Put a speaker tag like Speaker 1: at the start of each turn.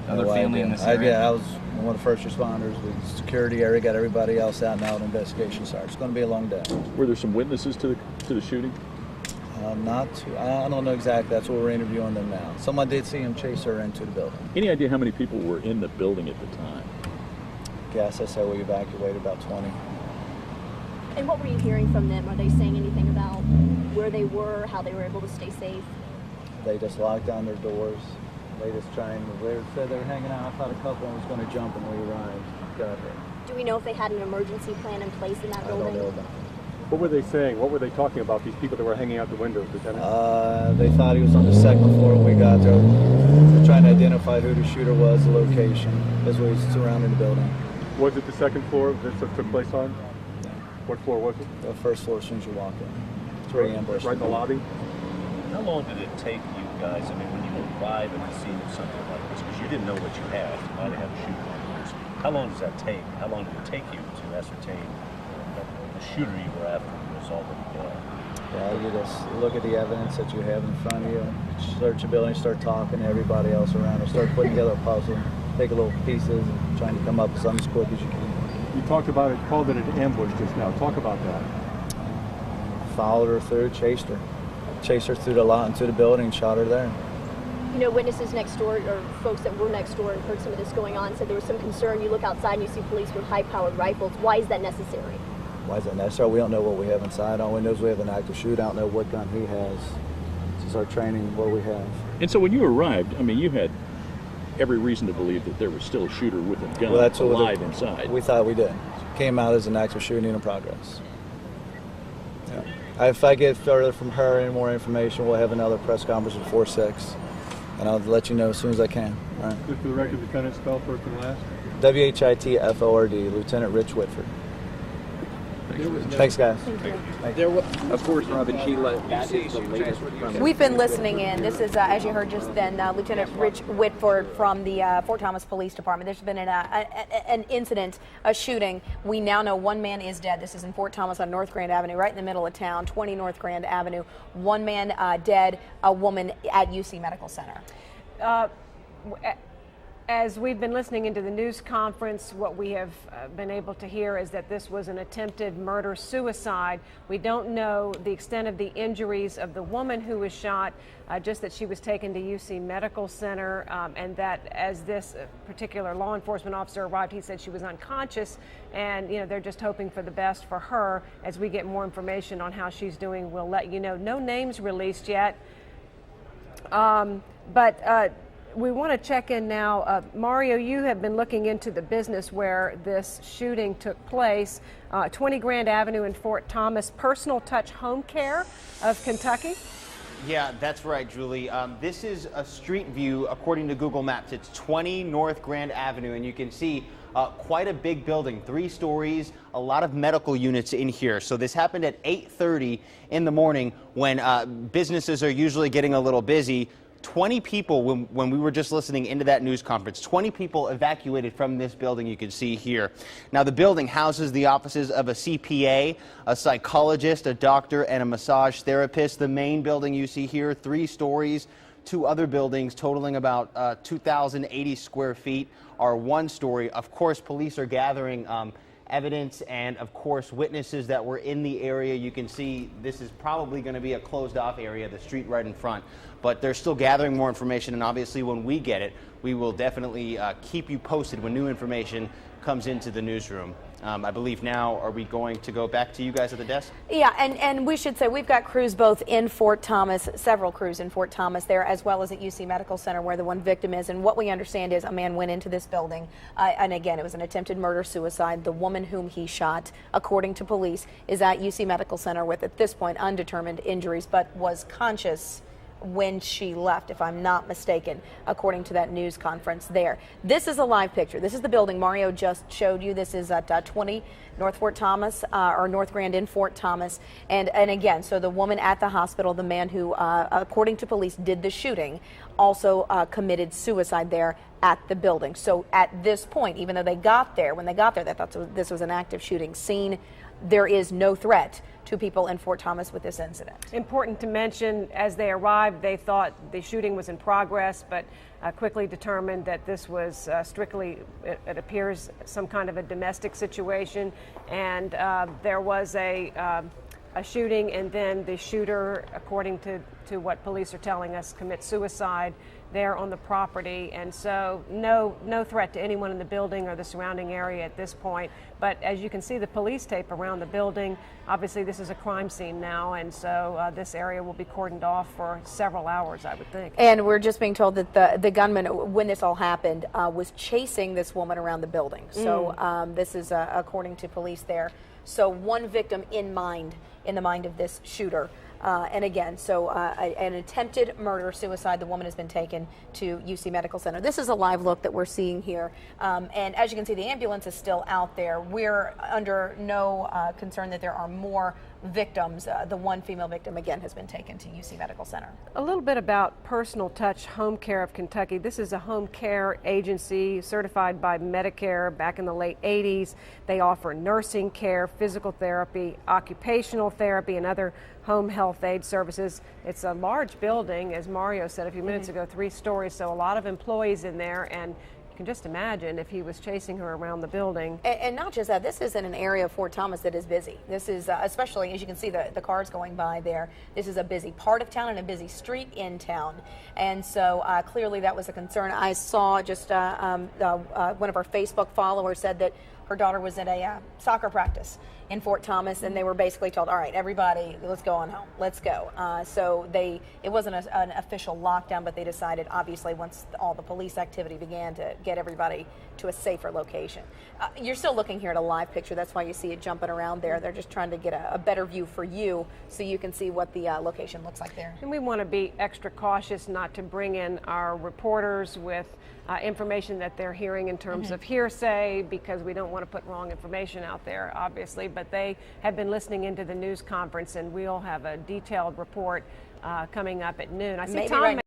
Speaker 1: other family in this area?
Speaker 2: Yeah, I was one of the first responders. The security area got everybody else out now. The investigation starts. It's going to be a long day.
Speaker 3: Were there some witnesses to the shooting?
Speaker 2: I don't know exactly. That's what we're interviewing them now. Someone did see him chase her into the building.
Speaker 3: Any idea how many people were in the building at the time?
Speaker 2: Guess I said we evacuated about 20.
Speaker 4: And what were you hearing from them? Are they saying anything about where they were, how they were able to stay safe?
Speaker 2: They just locked down their doors. They said they were hanging out. I thought a couple was going to jump when we arrived. Got her.
Speaker 4: Do we know if they had an emergency plan in place in that
Speaker 2: I
Speaker 4: building?
Speaker 2: don't know about it.
Speaker 5: What were they saying? What were they talking about, these people that were hanging out the windows, Lieutenant?
Speaker 2: They thought he was on the second floor when we got there. They're trying to identify who the shooter was, the location, as well as surrounding the building.
Speaker 5: Was it the second floor this took place on?
Speaker 2: Yeah.
Speaker 5: What floor was it?
Speaker 2: The first floor as soon as you walk in. It's where he ambushed.
Speaker 5: Right in the lobby?
Speaker 6: How long did it take you guys, I mean, when you arrive at the scene of something like this, because you didn't know what you had, you might have had a shooter on this. How long does that take? How long did it take you to ascertain that the shooter you were after was already dead?
Speaker 2: Yeah, you just look at the evidence that you have in front of you, search the building, start talking to everybody else around it, start putting together a puzzle, take a little pieces and trying to come up with something as quick as you can.
Speaker 5: You talked about it, called it an ambush just now. Talk about that.
Speaker 2: Followed her through, chased her through the lot into the building, shot her there.
Speaker 4: You know, witnesses next door, or folks that were next door and heard some of this going on, said there was some concern. You look outside and you see police with high-powered rifles. Why is that necessary?
Speaker 2: Why is that necessary? We don't know what we have inside. All we know is we have an active shooter. I don't know what gun he has. This is our training, what we have.
Speaker 3: And so when you arrived, I mean, you had every reason to believe that there was still a shooter with a gun alive inside.
Speaker 2: We thought we did. Came out as an active shooting in progress. Yeah. If I get further from her, any more information, we'll have another press conference at 4-6. And I'll let you know as soon as I can. All right.
Speaker 5: Just for the record, Lieutenant, spell first and last.
Speaker 2: WHITFORD, Lieutenant Rich Whitford. Thanks, guys.
Speaker 7: Of course, Robin Sheila, that is the latest from...
Speaker 8: We've been listening in. This is, as you heard just then, Lieutenant Rich Whitford from the Fort Thomas Police Department. There's been an incident, a shooting. We now know one man is dead. This is in Fort Thomas on North Grand Avenue, right in the middle of town, 20 North Grand Avenue. One man dead, a woman at UC Medical Center.
Speaker 9: As we've been listening into the news conference, what we have been able to hear is that this was an attempted murder-suicide. We don't know the extent of the injuries of the woman who was shot, just that she was taken to UC Medical Center, and that as this particular law enforcement officer arrived, he said she was unconscious, and they're just hoping for the best for her. As we get more information on how she's doing, we'll let you know. No names released yet, we want to check in now. Mario, you have been looking into the business where this shooting took place, 20 Grand Avenue in Fort Thomas, Personal Touch Home Care of Kentucky.
Speaker 10: Yeah, that's right, Julie. This is a street view according to Google Maps. It's 20 North Grand Avenue, and you can see quite a big building, 3 stories, a lot of medical units in here. So this happened at 8:30 in the morning when businesses are usually getting a little busy. 20 people, when we were just listening into that news conference, 20 people evacuated from this building you can see here. Now, the building houses the offices of a CPA, a psychologist, a doctor, and a massage therapist. The main building you see here, 3 stories. 2 other buildings totaling about 2,080 square feet are 1 story. Of course, police are gathering evidence and, of course, witnesses that were in the area. You can see this is probably going to be a closed-off area, the street right in front. But they're still gathering more information, and obviously when we get it, we will definitely keep you posted when new information comes into the newsroom. I believe now, are we going to go back to you guys at the desk?
Speaker 8: Yeah, and we should say we've got crews both in Fort Thomas, several crews in Fort Thomas there, as well as at UC Medical Center where the one victim is. And what we understand is a man went into this building, and again, it was an attempted murder-suicide. The woman whom he shot, according to police, is at UC Medical Center with, at this point, undetermined injuries, but was conscious when she left, if I'm not mistaken, according to that news conference there. This is a live picture. This is the building Mario just showed you. This is at 20 North Fort Thomas, or North Grand in Fort Thomas. And again, so the woman at the hospital, the man who, according to police, did the shooting, also committed suicide there at the building. So at this point, even though they got there, when they got there, they thought this was an active shooting scene. there is no threat to people in Fort Thomas with this incident.
Speaker 9: Important to mention, as they arrived, they thought the shooting was in progress, but quickly determined that this was strictly, it appears, some kind of a domestic situation, and there was a shooting, and then the shooter, according to what police are telling us, commits suicide there on the property. And so no threat to anyone in the building or the surrounding area at this point. But as you can see, the police tape around the building, obviously this is a crime scene now, and so this area will be cordoned off for several hours, I would think.
Speaker 8: And we're just being told that the gunman, when this all happened, was chasing this woman around the building. So this is according to police there. So one victim in the mind of this shooter. And again, so an attempted murder, suicide. The woman has been taken to UC Medical Center. This is a live look that we're seeing here. And as you can see, the ambulance is still out there. We're under no concern that there are more victims. The one female victim, again, has been taken to UC Medical Center.
Speaker 9: A little bit about Personal Touch Home Care of Kentucky. This is a home care agency certified by Medicare back in the late 80s. They offer nursing care, physical therapy, occupational therapy, and other home health aid services. It's a large building, as Mario said a few minutes ago, 3 stories, so a lot of employees in there, and you can just imagine if he was chasing her around the building.
Speaker 8: And not just that, this is in an area of Fort Thomas that is busy. This is, especially as you can see the cars going by there, this is a busy part of town and a busy street in town. And so clearly that was a concern. I saw just one of our Facebook followers said that her daughter was at a soccer practice in Fort Thomas, and they were basically told, all right, everybody, let's go on home, let's go. So it wasn't an official lockdown, but they decided, obviously, once all the police activity began, to get everybody to a safer location. You're still looking here at a live picture. That's why you see it jumping around there. They're just trying to get a better view for you so you can see what the location looks like there.
Speaker 9: And we want to be extra cautious not to bring in our reporters with information that they're hearing in terms of hearsay, because we don't want to put wrong information out there, obviously. But they have been listening into the news conference, and we'll have a detailed report coming up at noon. I see
Speaker 8: Maybe
Speaker 9: Tom
Speaker 8: right